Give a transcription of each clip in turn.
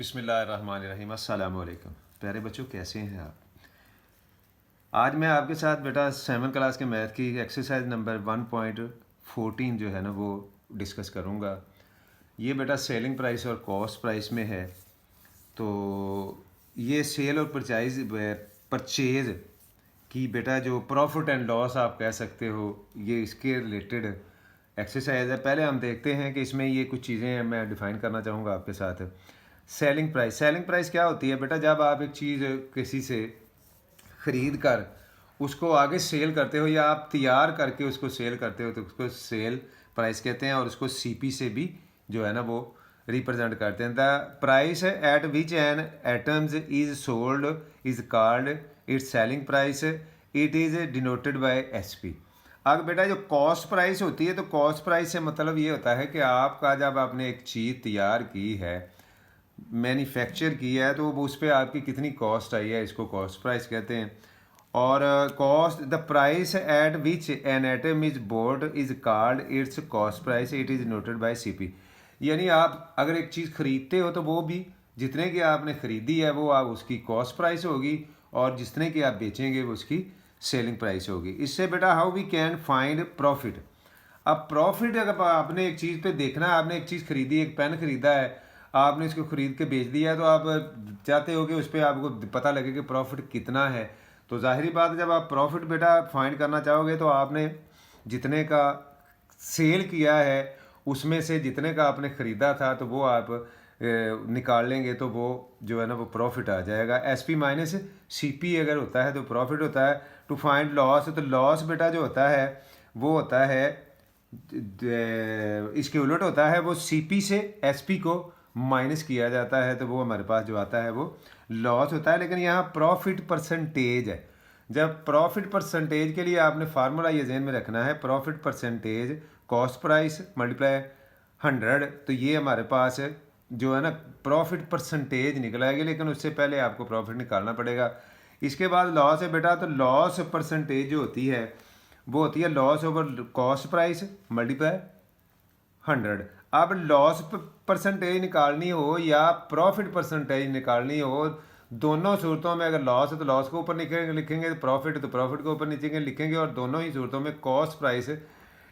बिस्मिल्लाहिर्रहमानिर्रहीम। अस्सलाम वालेकुम। प्यारे बच्चों, कैसे हैं आप? आज मैं आपके साथ बेटा 7 क्लास के मैथ की एक्सरसाइज नंबर 1.14 जो है ना वो डिस्कस करूँगा। ये बेटा सेलिंग प्राइस और कॉस्ट प्राइस में है। तो ये सेल और परचेज की बेटा जो प्रॉफिट एंड लॉस आप कह सकते हो, ये इसके रिलेटेड एक्सरसाइज है। पहले हम देखते हैं कि इसमें ये कुछ चीज़ें मैं डिफ़ाइन करना चाहूँगा आपके साथ। सेलिंग प्राइस क्या होती है बेटा? जब आप एक चीज़ किसी से ख़रीद कर उसको आगे सेल करते हो या आप तैयार करके उसको सेल करते हो तो उसको सेल प्राइस कहते हैं, और उसको सीपी से भी जो है ना वो रिप्रेजेंट करते हैं। The price at which N atoms is sold is called its selling price. It is denoted by SP. अब बेटा जो कॉस्ट प्राइस होती है, तो कॉस्ट प्राइस से मतलब ये होता है कि आपका जब आपने एक चीज़ तैयार की है, मैन्युफैक्चर किया है, तो उस पर आपकी कितनी कॉस्ट आई है, इसको कॉस्ट प्राइस कहते हैं। और cost the price at which an atom is board is called its cost price. It is noted bye CP. यानी आप अगर एक चीज़ खरीदते हो तो वो भी जितने की आपने ख़रीदी है वो आप उसकी कॉस्ट प्राइस होगी, और जितने की आप बेचेंगे वो उसकी सेलिंग प्राइस होगी। इससे बेटा how we can find profit. अब प्रॉफिट अगर आपने एक चीज़ पे देखना है, आपने एक चीज़ खरीदी, एक पेन खरीदा है, आपने इसको ख़रीद के बेच दिया है, तो आप चाहते हो कि उस पर आपको पता लगे कि प्रॉफिट कितना है। तो ज़ाहिरी बात है, जब आप प्रॉफिट बेटा फाइंड करना चाहोगे तो आपने जितने का सेल किया है उसमें से जितने का आपने ख़रीदा था तो वो आप निकाल लेंगे, तो वो जो है ना वो प्रॉफिट आ जाएगा। एसपी माइनस सीपी अगर होता है तो प्रॉफिट होता है। टू फाइंड लॉस, तो लॉस बेटा जो होता है वो होता है इसके उलट होता है, वो सीपी से एसपी को माइनस किया जाता है, तो वो हमारे पास जो आता है वो लॉस होता है। लेकिन यहाँ प्रॉफिट परसेंटेज है। जब प्रॉफिट परसेंटेज के लिए आपने फार्मूला ये जहन में रखना है, profit percentage cost price multiply 100, तो ये हमारे पास जो है ना प्रॉफिट परसेंटेज निकल आएगी। लेकिन उससे पहले आपको प्रॉफिट निकालना पड़ेगा। इसके बाद लॉस है बेटा, तो लॉस परसेंटेज जो होती है वो होती है loss over cost price multiply 100। अब लॉस परसेंटेज निकालनी हो या प्रॉफिट परसेंटेज निकालनी हो, दोनों सूरतों में अगर लॉस है तो लॉस को ऊपर लिखेंगे, प्रॉफिट है तो प्रॉफिट को ऊपर नीचे लिखेंगे, और दोनों ही सूरतों में कॉस्ट प्राइस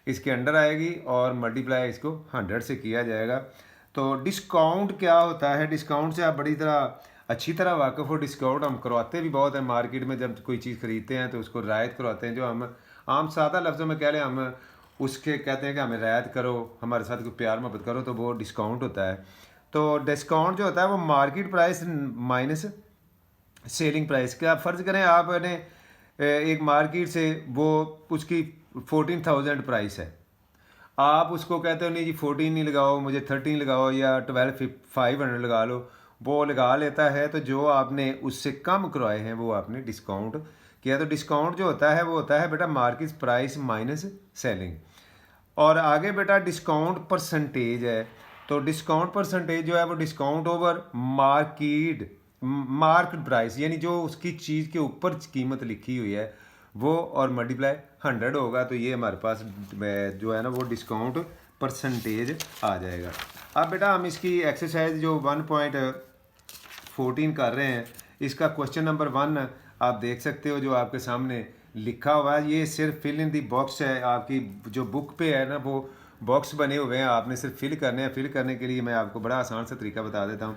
इसके अंडर आएगी और मल्टीप्लाई इसको 100 से किया जाएगा। तो डिस्काउंट क्या होता है? डिस्काउंट से आप बड़ी तरह अच्छी तरह वाकिफ़ हो। डिस्काउंट हम करवाते भी बहुत है मार्केट में। जब कोई चीज़ ख़रीदते हैं तो उसको रियायत करवाते हैं, जो हम आम सादा लफ्ज़ों में कह लें, हम उसके कहते हैं कि हमें रियायत करो, हमारे साथ कोई प्यार मोहब्बत करो, तो वो डिस्काउंट होता है। तो डिस्काउंट जो होता है वो market price minus selling price. क्या फ़र्ज़ करें आपने एक मार्केट से वो उसकी 14,000 प्राइस है, आप उसको कहते हो नहीं जी 14 नहीं लगाओ, मुझे 13 लगाओ या 12,500 लगा लो, वो लगा लेता है। तो जो आपने उससे कम करवाए हैं वो आपने डिस्काउंट किया। तो डिस्काउंट जो होता है वो होता है बेटा मार्केट प्राइस माइनस सेलिंग। और आगे बेटा डिस्काउंट परसेंटेज है। तो डिस्काउंट परसेंटेज जो है वो डिस्काउंट ओवर मार्केट प्राइस, यानी जो उसकी चीज़ के ऊपर कीमत लिखी हुई है वो, और मल्टीप्लाई 100 होगा। तो ये हमारे पास जो है ना वो डिस्काउंट परसेंटेज आ जाएगा। अब बेटा हम इसकी एक्सरसाइज जो 1.14 कर रहे हैं, इसका क्वेश्चन नंबर 1 आप देख सकते हो जो आपके सामने लिखा हुआ है। ये सिर्फ फिल इन दी बॉक्स है, आपकी जो बुक पे है ना वो बॉक्स बने हुए हैं, आपने सिर्फ फिल करने हैं। फिल करने के लिए मैं आपको बड़ा आसान सा तरीका बता देता हूँ।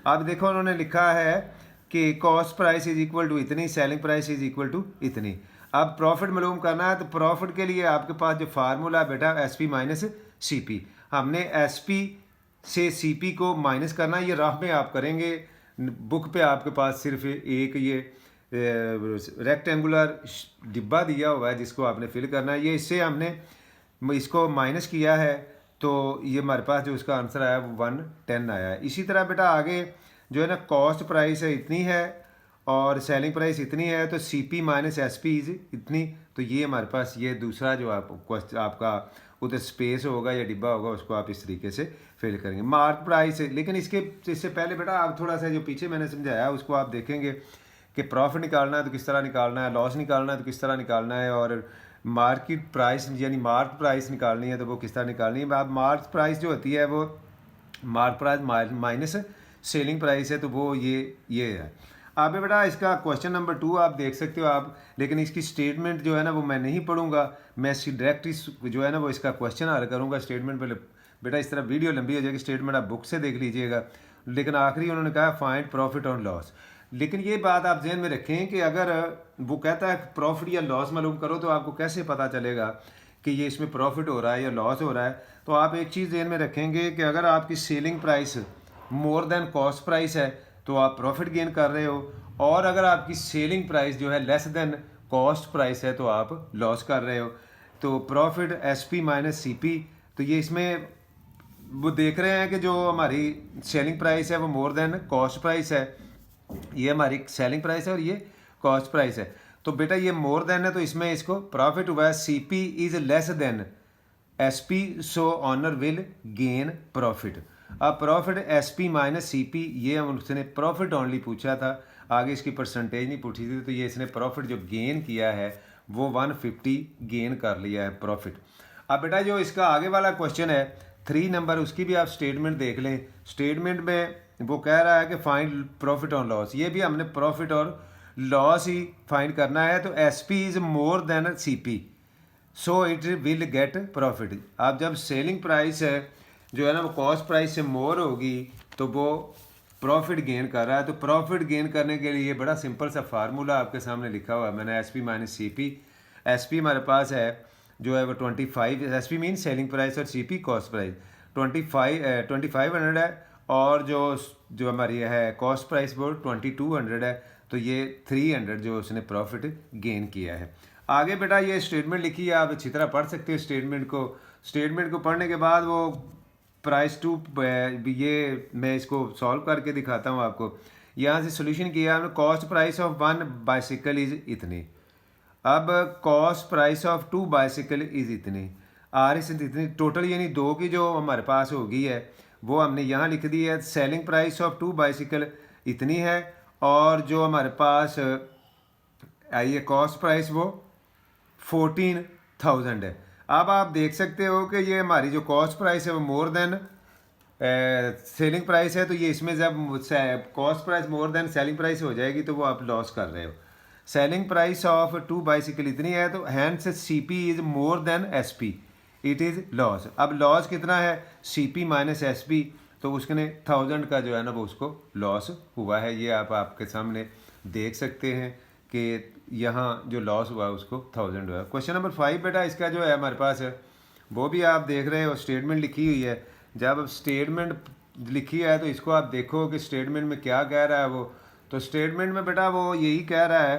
आप देखो उन्होंने लिखा है कि cost price is equal to इतनी, selling price is equal to इतनी। अब प्रॉफिट मालूम करना है, तो प्रॉफिट के लिए आपके पास जो फार्मूला है बेटा S P minus C P, हमने एस पी से सी पी को माइनस करना। ये राह में आप करेंगे, बुक पे आपके पास सिर्फ एक ये रेक्टेंगुलर डिब्बा दिया हुआ है जिसको आपने फिल करना है। ये इससे हमने इसको माइनस किया है, तो ये हमारे पास जो उसका आंसर आया वो 110 आया है। इसी तरह बेटा आगे जो है ना कॉस्ट प्राइस है इतनी है और सेलिंग प्राइस इतनी है, तो C P minus S P is इतनी। तो ये हमारे पास ये दूसरा जो आपका उधर स्पेस होगा या डिब्बा होगा उसको आप इस तरीके से फिल करेंगे। मार्क प्राइस है, लेकिन इससे पहले बेटा आप थोड़ा सा जो पीछे मैंने समझाया उसको आप देखेंगे कि प्रॉफिट निकालना है तो किस तरह निकालना है, लॉस निकालना है तो किस तरह निकालना है, और मार्केट प्राइस यानी मार्क प्राइस निकालनी है तो वो किस तरह निकालनी है। अब मार्क प्राइस जो होती है वो mark price minus selling price है तो वो ये है। आप बेटा इसका क्वेश्चन नंबर 2 आप देख सकते हो आप, लेकिन इसकी स्टेटमेंट जो है ना वो मैं नहीं पढ़ूंगा, मैं डायरेक्ट जो है ना वो इसका क्वेश्चन हल करूँगा। स्टेटमेंट पहले बेटा इस तरह वीडियो लंबी हो जाएगी, स्टेटमेंट आप बुक से देख लीजिएगा। लेकिन आखिरी उन्होंने कहा फाइंड प्रॉफिट और लॉस। लेकिन ये बात आप जहन में रखें कि अगर वो कहता है प्रॉफिट या लॉस मालूम करो, तो आपको कैसे पता चलेगा कि ये इसमें प्रॉफिट हो रहा है या लॉस हो रहा है। तो आप एक चीज़ जहन में रखेंगे कि अगर आपकी selling price more than cost price है तो आप प्रॉफिट गेन कर रहे हो, और अगर आपकी सेलिंग प्राइस जो है लेस देन कॉस्ट प्राइस है तो आप लॉस कर रहे हो। तो प्रॉफिट SP माइनस CP, तो ये इसमें वो देख रहे हैं कि जो हमारी सेलिंग प्राइस है वो मोर देन कॉस्ट प्राइस है, ये हमारी सेलिंग प्राइस है और ये कॉस्ट प्राइस है। तो बेटा ये मोर देन है तो इसमें इसको प्रॉफिट हुआ है। CP is less than SP, so owner will gain profit. अब प्रॉफिट SP माइनस CP, ये उसने प्रॉफिट ओनली पूछा था, आगे इसकी परसेंटेज नहीं पूछी थी। तो ये इसने प्रॉफिट जो गेन किया है वो 150 गेन कर लिया है प्रॉफिट। अब बेटा जो इसका आगे वाला क्वेश्चन है 3 नंबर, उसकी भी आप स्टेटमेंट देख लें। स्टेटमेंट में वो कह रहा है कि फाइंड प्रॉफिट और लॉस, ये भी हमने प्रॉफिट और लॉस ही फाइंड करना है। तो SP is more then CP, so it will get profit. आप जब सेलिंग प्राइस है जो है ना वो कॉस्ट प्राइस से मोर होगी तो वो प्रॉफिट गेन कर रहा है। तो प्रॉफिट गेन करने के लिए बड़ा सिंपल सा फार्मूला आपके सामने लिखा हुआ है मैंने, SP माइनस CP। SP हमारे पास है जो है वो 25, SP मीन सेलिंग प्राइस और CP कॉस्ट प्राइस 2500 है, और जो हमारी है कॉस्ट प्राइस वो 2200 है। तो ये 300 जो उसने प्रॉफिट गेन किया है। आगे बेटा ये स्टेटमेंट लिखी है, आप अच्छी तरह पढ़ सकते हो स्टेटमेंट को। स्टेटमेंट को पढ़ने के बाद वो प्राइस टू, ये मैं इसको सॉल्व करके दिखाता हूँ आपको। यहाँ से सोल्यूशन किया हमने, cost price of 1 bicycle is इतनी, अब cost price of 2 bicycle is इतनी, RS इतनी, टोटल यानी 2 की जो हमारे पास होगी है वो हमने यहाँ लिख दी है। सेलिंग प्राइस ऑफ 2 बाइसिकल इतनी है, और जो हमारे पास ये कॉस्ट प्राइस वो 14,000 है। अब आप देख सकते हो कि ये हमारी जो कॉस्ट प्राइस है वो मोर देन सेलिंग प्राइस है। तो ये इसमें जब cost price more than selling price हो जाएगी तो वो आप लॉस कर रहे हो। सेलिंग प्राइस ऑफ 2 बाइसिकल इतनी है, तो hence CP is more than SP, it is loss. अब लॉस कितना है, CP माइनस SP, तो उसने 1000 का जो है ना वो उसको लॉस हुआ है। ये आप आपके सामने देख सकते हैं कि यहाँ जो लॉस हुआ उसको 1000 हुआ। क्वेश्चन नंबर 5 बेटा इसका जो है हमारे पास है वो भी आप देख रहे हो, स्टेटमेंट लिखी हुई है। जब स्टेटमेंट लिखी है तो इसको आप देखो कि स्टेटमेंट में क्या कह रहा है वो। तो स्टेटमेंट में बेटा वो यही कह रहा है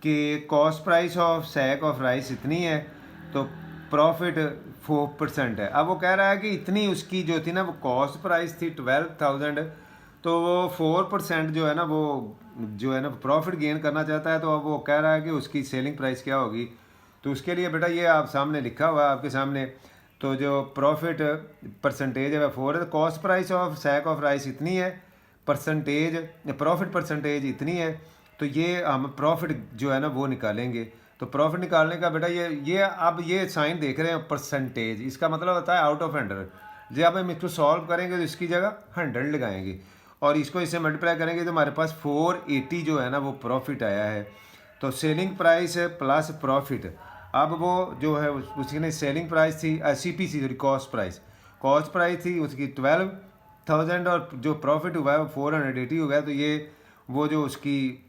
कि cost price of sack of rice इतनी है, तो प्रॉफिट 4% है। अब वो कह रहा है कि इतनी उसकी जो थी ना वो कॉस्ट प्राइस थी 12,000, तो वो 4% जो है ना प्रॉफिट गेन करना चाहता है। तो अब वो कह रहा है कि उसकी सेलिंग प्राइस क्या होगी। तो उसके लिए बेटा ये आप सामने लिखा हुआ है आपके सामने। तो जो प्रॉफिट परसेंटेज है वह 4 है, cost price of sack of rice इतनी है, प्रॉफिट परसेंटेज इतनी है। तो ये हम प्रॉफिट जो है ना वो निकालेंगे। तो प्रॉफिट निकालने का बेटा ये अब ये साइन देख रहे हैं परसेंटेज, इसका मतलब होता है आउट ऑफ 100। जब हम इसको सॉल्व करेंगे तो इसकी जगह 100 लगाएंगे और इसको इससे मल्टीप्लाई करेंगे तो हमारे पास 480 जो है ना वो प्रॉफिट आया है। तो सेलिंग प्राइस प्लस प्रॉफिट, अब वो जो है उसकी सेलिंग प्राइस थी CP थी, कॉस्ट प्राइस थी उसकी 12,000 और जो प्रॉफिट हुआ है वो 480 हो गया। तो ये वो जो उसकी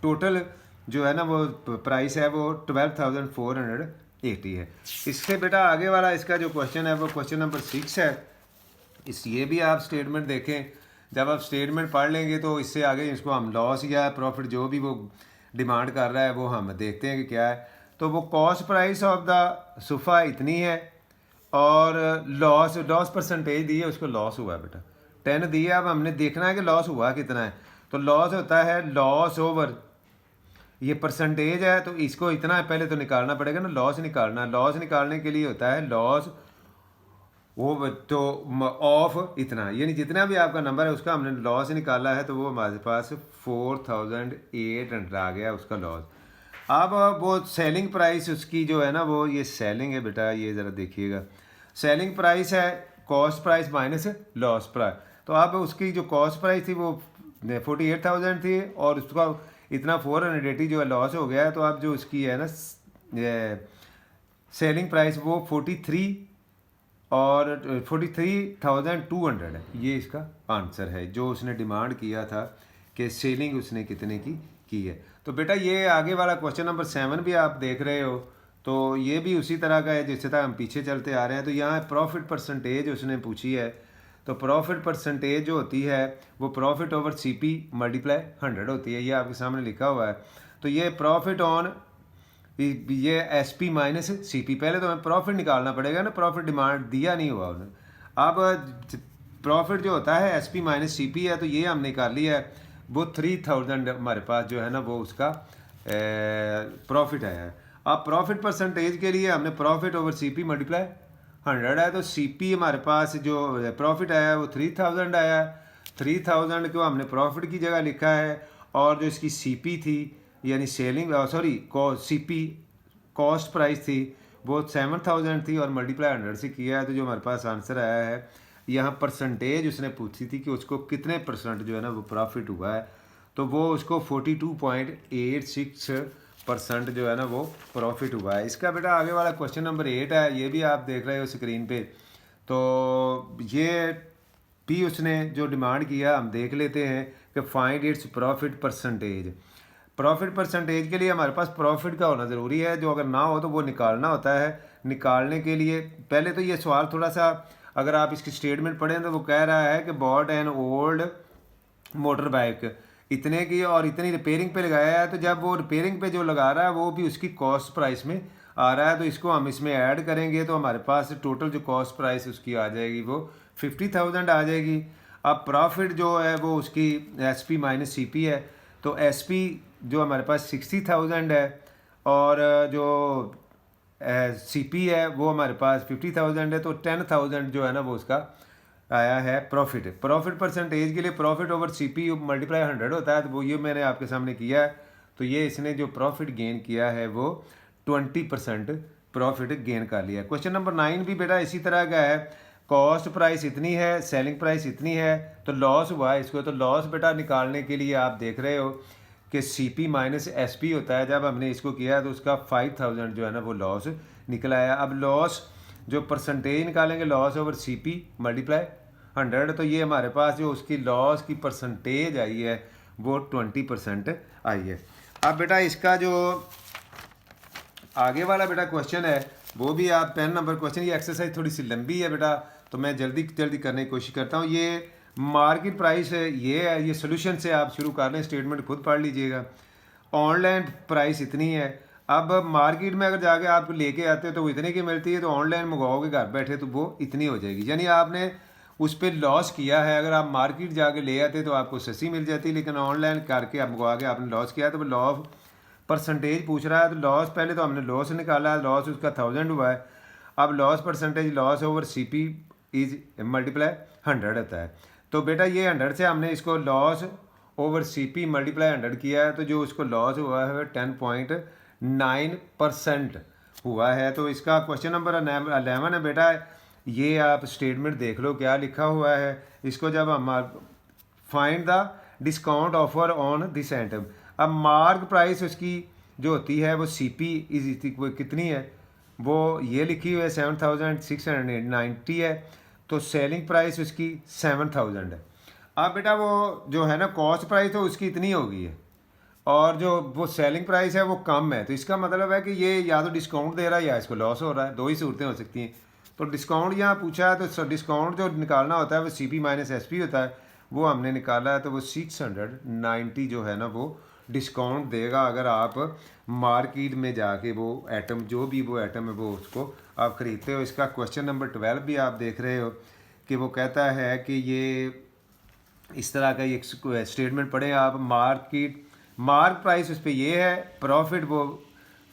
टोटल जो है ना वो प्राइस है वो 12,480 है। इससे बेटा आगे वाला इसका जो क्वेश्चन है वो क्वेश्चन नंबर 6 है। ये भी आप स्टेटमेंट देखें, जब आप स्टेटमेंट पढ़ लेंगे तो इससे आगे इसको हम लॉस या प्रॉफिट जो भी वो डिमांड कर रहा है वो हम देखते हैं कि क्या है। तो वो cost price of the sofa इतनी है और लॉस परसेंटेज दी है, उसको लॉस हुआ है बेटा 10 दी है। अब हमने देखना है कि लॉस हुआ कितना है। तो लॉस होता है लॉस ओवर ये परसेंटेज है, तो इसको इतना है पहले तो निकालना पड़ेगा ना, लॉस निकालने के लिए होता है लॉस वो तो ऑफ इतना, यानी जितना भी आपका नंबर है उसका हमने लॉस निकाला है। तो वो हमारे पास 4,800 आ गया उसका लॉस। अब वो सेलिंग प्राइस उसकी जो है ना वो ये सेलिंग है बेटा, ये ज़रा देखिएगा, सेलिंग प्राइस है cost price minus loss price. तो अब उसकी जो कॉस्ट प्राइस थी वो 48,000 थी और उसका इतना 480 जो है लॉस हो गया है। तो अब जो उसकी है ना सेलिंग प्राइस वो 43 और 43,200 है। ये इसका आंसर है जो उसने डिमांड किया था कि सेलिंग उसने कितने की है। तो बेटा ये आगे वाला क्वेश्चन नंबर 7 भी आप देख रहे हो, तो ये भी उसी तरह का है जिससे तक हम पीछे चलते आ रहे हैं। तो यहाँ प्रॉफिट परसेंटेज उसने पूछी है। तो प्रॉफिट परसेंटेज जो होती है वो प्रॉफिट ओवर सीपी मल्टीप्लाई 100 होती है। ये आपके सामने लिखा हुआ है। तो ये प्रॉफिट ऑन ये S P minus C P, पहले तो हमें प्रॉफिट निकालना पड़ेगा ना, प्रॉफिट डिमांड दिया नहीं हुआ उन्हें। अब प्रॉफिट जो होता है S P minus C P है, तो ये हमने निकाल लिया है। वो 3,000 हमारे पास जो है ना वो उसका प्रॉफिट आया है। अब प्रॉफिट परसेंटेज के लिए हमने profit over C P multiply 100 है। तो सी पी हमारे पास जो प्रॉफिट आया है वो 3,000 आया है। 3,000 को हमने प्रॉफिट की जगह लिखा है और जो इसकी सी पी थी यानी selling C P cost price थी वो 7,000 थी और मल्टीप्लाई 100 से किया है। तो जो हमारे पास आंसर आया है, यहाँ परसेंटेज उसने पूछी थी कि उसको कितने परसेंट जो है ना वो प्रॉफिट हुआ है, तो वो उसको 42.86% जो है ना वो प्रॉफिट हुआ है। इसका बेटा आगे वाला क्वेश्चन नंबर 8 है, ये भी आप देख रहे हो स्क्रीन पे। तो ये भी उसने जो डिमांड किया हम देख लेते हैं कि find its profit percentage. Profit percentage के लिए हमारे पास प्रॉफिट का होना ज़रूरी है, जो अगर ना हो तो वो निकालना होता है। निकालने के लिए पहले तो ये सवाल थोड़ा सा अगर आप इसकी स्टेटमेंट पढ़ें तो वो कह रहा है कि bot an old motor bike इतने की और इतनी रिपेयरिंग पे लगाया है। तो जब वो रिपेयरिंग पे जो लगा रहा है वो भी उसकी कॉस्ट प्राइस में आ रहा है, तो इसको हम इसमें ऐड करेंगे तो हमारे पास टोटल जो कॉस्ट प्राइस उसकी आ जाएगी वो 50,000 आ जाएगी। अब प्रॉफिट जो है वो उसकी S P minus C P है। तो एस पी जो हमारे पास 60,000 है और जो सी पी है वो हमारे पास 50,000 है। तो 10,000 जो है ना वो उसका आया है प्रॉफिट। प्रॉफिट परसेंटेज के लिए profit over C P multiply 100 होता है, तो वो ये मैंने आपके सामने किया है। तो ये इसने जो प्रॉफिट गेन किया है वो 20% प्रॉफिट गेन कर लिया। क्वेश्चन नंबर 9 भी बेटा इसी तरह का है। कॉस्ट प्राइस इतनी है, सेलिंग प्राइस इतनी है, तो लॉस हुआ है इसको। तो लॉस बेटा निकालने के लिए आप देख रहे हो कि C P minus S P होता है। जब हमने इसको किया तो उसका 5,000 जो है ना वो लॉस निकला है। अब लॉस जो परसेंटेज निकालेंगे loss over C P multiply 100, तो ये हमारे पास जो उसकी लॉस की परसेंटेज आई है वो 20% आई है। अब बेटा इसका जो आगे वाला बेटा क्वेश्चन है वो भी आप 10 नंबर क्वेश्चन, ये एक्सरसाइज थोड़ी सी लंबी है बेटा, तो मैं जल्दी जल्दी करने की कोशिश करता हूँ। ये मार्केट प्राइस है, ये है, ये सोल्यूशन से आप शुरू कर लें, स्टेटमेंट खुद पढ़ लीजिएगा। ऑनलाइन प्राइस इतनी है। अब मार्केट में अगर जाके आप लेके आते हो तो वो इतने की मिलती है, तो ऑनलाइन मंगवाओगे घर बैठे तो वो इतनी हो जाएगी। यानी आपने उस पर लॉस किया है। अगर आप मार्केट जाके ले आते तो आपको सस्ती मिल जाती, लेकिन ऑनलाइन करके आप मंगवा के आपने लॉस किया, तो वो लॉस परसेंटेज पूछ रहा है। तो लॉस पहले तो हमने लॉस निकाला है, लॉस उसका 1000 हुआ है। अब loss percentage loss over C P is multiply 100 होता है। तो बेटा ये 100 से हमने इसको loss over C P multiply 100 किया है, तो जो उसको लॉस हुआ है 10.9% हुआ है। तो इसका क्वेश्चन नंबर 11 है बेटा, ये आप स्टेटमेंट देख लो क्या लिखा हुआ है। इसको जब हम find the discount offer on this item. अब मार्क प्राइस उसकी जो होती है वो सी पी इज कितनी है, वो ये लिखी हुई है 7,690 है। तो सेलिंग प्राइस उसकी 7,000 है। अब बेटा वो जो है ना कॉस्ट प्राइस तो उसकी इतनी होगी है और जो वो सेलिंग प्राइस है वो कम है। तो इसका मतलब है कि ये या तो डिस्काउंट दे रहा है या इसको लॉस हो रहा है, दो ही सूरतें हो सकती हैं। तो डिस्काउंट यहाँ पूछा है, तो डिस्काउंट जो निकालना होता है वो C P minus S P होता है, वो हमने निकाला है। तो वो 690 जो है ना वो डिस्काउंट देगा अगर आप मार्केट में जाके वो आइटम जो भी वो आइटम है वो उसको आप ख़रीदते हो। इसका क्वेश्चन नंबर 12 भी आप देख रहे हो कि वो कहता है कि ये इस तरह का एक स्टेटमेंट पढ़ें आप। मार्क प्राइस उस पर ये है, प्रॉफिट वो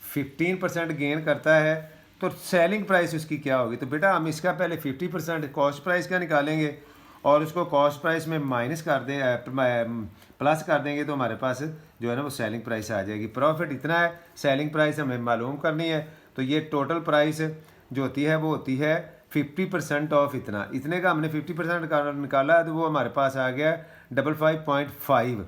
15% गेन करता है, तो सेलिंग प्राइस उसकी क्या होगी। तो बेटा हम इसका पहले 50% कॉस्ट प्राइस का निकालेंगे और उसको कॉस्ट प्राइस में माइनस कर दें, प्लस कर देंगे, तो हमारे पास जो है ना वो सेलिंग प्राइस आ जाएगी। प्रॉफिट इतना है, सेलिंग प्राइस हमें मालूम करनी है। तो ये टोटल प्राइस जो होती है वो होती है 50% ऑफ इतना, इतने का हमने 50% निकाला, तो वो हमारे पास आ गया 55.5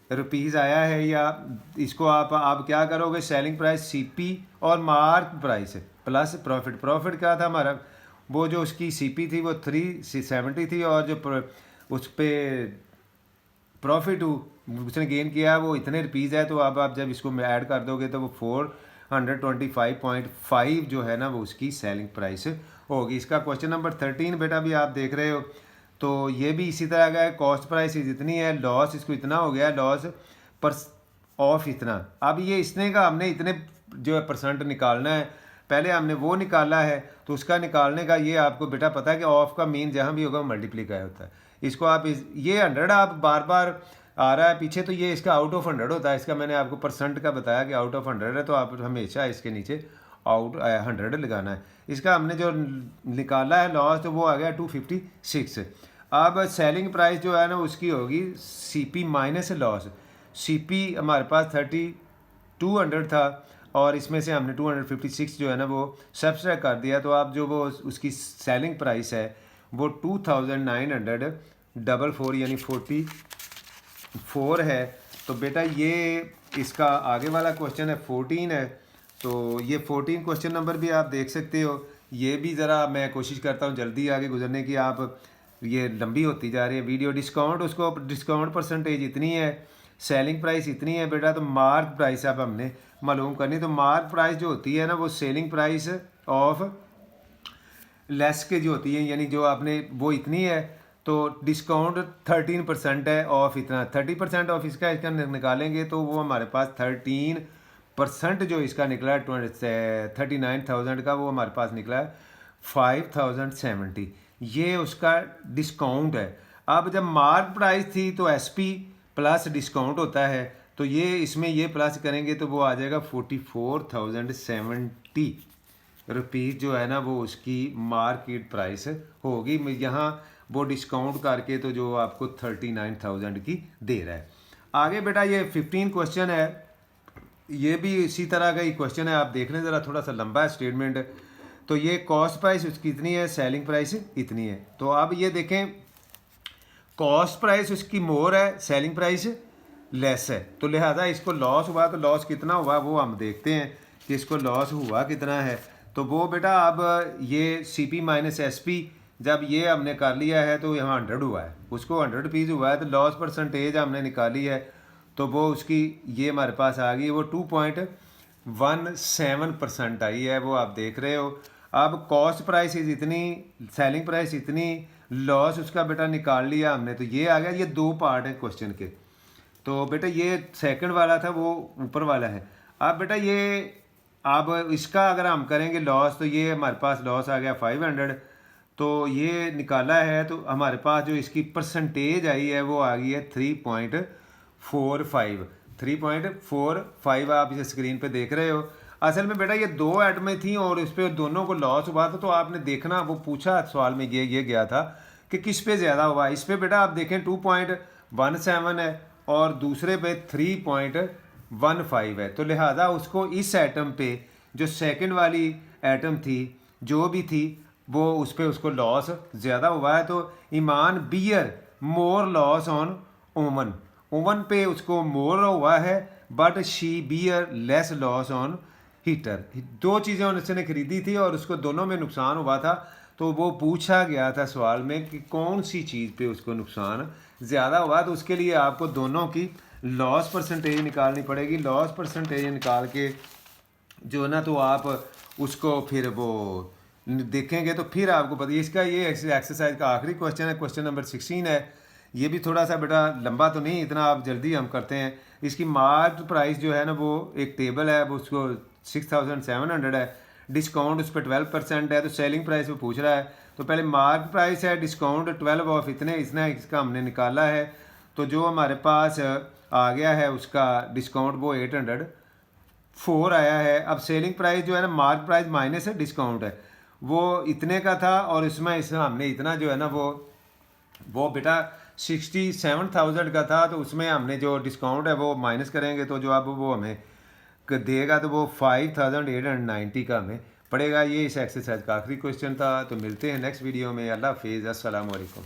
रुपीज़ आया है। या इसको आप क्या करोगे, सेलिंग प्राइस सीपी और मार्क प्राइस प्लस प्रॉफिट क्या था हमारा, वो जो उसकी सीपी थी वो 370 थी, और जो उस पर प्रॉफिट उसने गेन किया वो इतने रुपीज़ है। तो अब आप जब इसको ऐड कर दोगे तो वो 425.5 जो है ना वो उसकी सेलिंग प्राइस होगी। इसका क्वेश्चन नंबर 13 बेटा भी आप देख रहे हो, तो ये भी इसी तरह का है। कॉस्ट प्राइस जितनी है, लॉस इसको इतना हो गया, लॉस पर ऑफ इतना। अब ये इसने का हमने इतने जो है परसेंट निकालना है, पहले हमने वो निकाला है, तो उसका निकालने का ये आपको बेटा पता है कि ऑफ का मीन जहाँ भी होगा मल्टीप्लीकाई होता है। इसको आप ये 100 आप बार बार आ रहा है पीछे, तो ये इसका आउट ऑफ 100 होता है। इसका मैंने आपको परसेंट का बताया कि आउट ऑफ 100 है, तो आप हमेशा इसके नीचे आउट 100 लगाना है। इसका हमने जो निकाला है लॉस, तो वो आ गया 256। अब सेलिंग प्राइस जो है ना उसकी होगी सीपी माइनस लॉस। सीपी हमारे पास 3200 था, और इसमें से हमने 256 जो है ना वो सब्सट्रैक्ट कर दिया, तो आप जो वो उसकी सेलिंग प्राइस है वो 2944 यानी 44 है। तो बेटा ये इसका आगे वाला क्वेश्चन है 14 है, तो ये 14 क्वेश्चन नंबर भी आप देख सकते हो। ये भी ज़रा मैं कोशिश करता हूँ जल्दी आगे गुजरने की, आप ये लंबी होती जा रही है वीडियो। डिस्काउंट परसेंटेज इतनी है, सेलिंग प्राइस इतनी है बेटा, तो मार्क प्राइस अब हमने मालूम करनी। तो मार्क प्राइस जो होती है ना वो सेलिंग प्राइस ऑफ लेस के जो होती है, यानी जो आपने वो इतनी है, तो डिस्काउंट 13% है, ऑफ इतना 30% ऑफ इसका निकालेंगे, तो वो हमारे पास 13% जो इसका निकला है 39,000 का, वो हमारे पास निकला है 5,070। ये उसका डिस्काउंट है। अब जब मार्क प्राइस थी तो एसपी प्लस डिस्काउंट होता है, तो ये इसमें ये प्लस करेंगे तो वो आ जाएगा 44,070 रुपीज़ जो है ना वो उसकी मार्केट प्राइस होगी। यहाँ वो डिस्काउंट करके तो जो आपको 39,000 की दे रहा है। आगे बेटा ये 15 क्वेश्चन है, ये भी इसी तरह का ही क्वेश्चन है। आप देख लें ज़रा, थोड़ा सा लंबा है स्टेटमेंट। तो ये कॉस्ट प्राइस उसकी इतनी है, सेलिंग प्राइस इतनी है। तो अब ये देखें, कॉस्ट प्राइस उसकी मोर है, सेलिंग प्राइस लेस है, तो लिहाजा इसको लॉस हुआ। तो लॉस कितना हुआ वो हम देखते हैं कि इसको लॉस हुआ कितना है। तो वो बेटा अब ये सीपी माइनस एसपी जब ये हमने कर लिया है तो यहाँ 100 हुआ है, उसको 100 रुपीज़ हुआ है, तो लॉस परसेंटेज हमने निकाली है, तो वो उसकी ये हमारे पास आ गई है, वो 2.17% आई है, वो आप देख रहे हो। अब कॉस्ट प्राइस इतनी, सेलिंग प्राइस इतनी, लॉस उसका बेटा निकाल लिया हमने, तो ये आ गया। ये दो पार्ट है क्वेश्चन के, तो बेटा ये सेकंड वाला था, वो ऊपर वाला है। अब बेटा ये अब इसका अगर हम करेंगे लॉस, तो ये हमारे पास लॉस आ गया 500, तो ये निकाला है, तो हमारे पास जो इसकी परसेंटेज आई है वो आ गई है 3.45 आप इसे स्क्रीन पे देख रहे हो। असल में बेटा ये दो आइटमें थी और इस पर दोनों को लॉस हुआ था, तो आपने देखना, वो पूछा सवाल में ये गया था कि किस पे ज़्यादा हुआ। इस पे बेटा आप देखें 2.17 है और दूसरे पे 3.15 है, तो लिहाजा उसको इस आइटम पे जो सेकंड वाली आइटम थी जो भी थी वो उस पर उसको लॉस ज़्यादा हुआ है। तो Iman bear more loss on oven, oven पे उसको मोर हुआ है, but she bear less loss on heater. दो चीज़ें उसने खरीदी थी और उसको दोनों में नुकसान हुआ था, तो वो पूछा गया था सवाल में कि कौन सी चीज़ पे उसको नुकसान ज़्यादा हुआ। तो उसके लिए आपको दोनों की लॉस परसेंटेज निकालनी पड़ेगी। लॉस परसेंटेज निकाल के जो ना, तो आप उसको फिर वो देखेंगे तो फिर आपको पता। इसका ये एक्सरसाइज का आखिरी क्वेश्चन है, क्वेश्चन नंबर 16 है। ये भी थोड़ा सा बेटा लंबा तो नहीं, इतना आप जल्दी हम करते हैं। इसकी मार्क प्राइस जो है ना वो एक टेबल है, वो उसको 6700 है, डिस्काउंट उस पर 12% है, तो सेलिंग प्राइस वो पूछ रहा है। तो पहले मार्क प्राइस है, डिस्काउंट 12 ऑफ इतने, इसका हमने निकाला है, तो जो हमारे पास आ गया है उसका डिस्काउंट वो 804 आया है। अब सेलिंग प्राइस जो है ना, मार्क प्राइस माइनस है डिस्काउंट है, वो इतने का था, और इसमें हमने इतना जो है ना वो बेटा 67,000 का था, तो उसमें हमने जो डिस्काउंट है वो माइनस करेंगे, तो जो अब वो हमें देगा तो वो 5,890 का हमें पड़ेगा। ये इस एक्सरसाइज का आखिरी क्वेश्चन था। तो मिलते हैं नेक्स्ट वीडियो में। अल्लाह हाफिज़, अस्सलाम वालेकुम।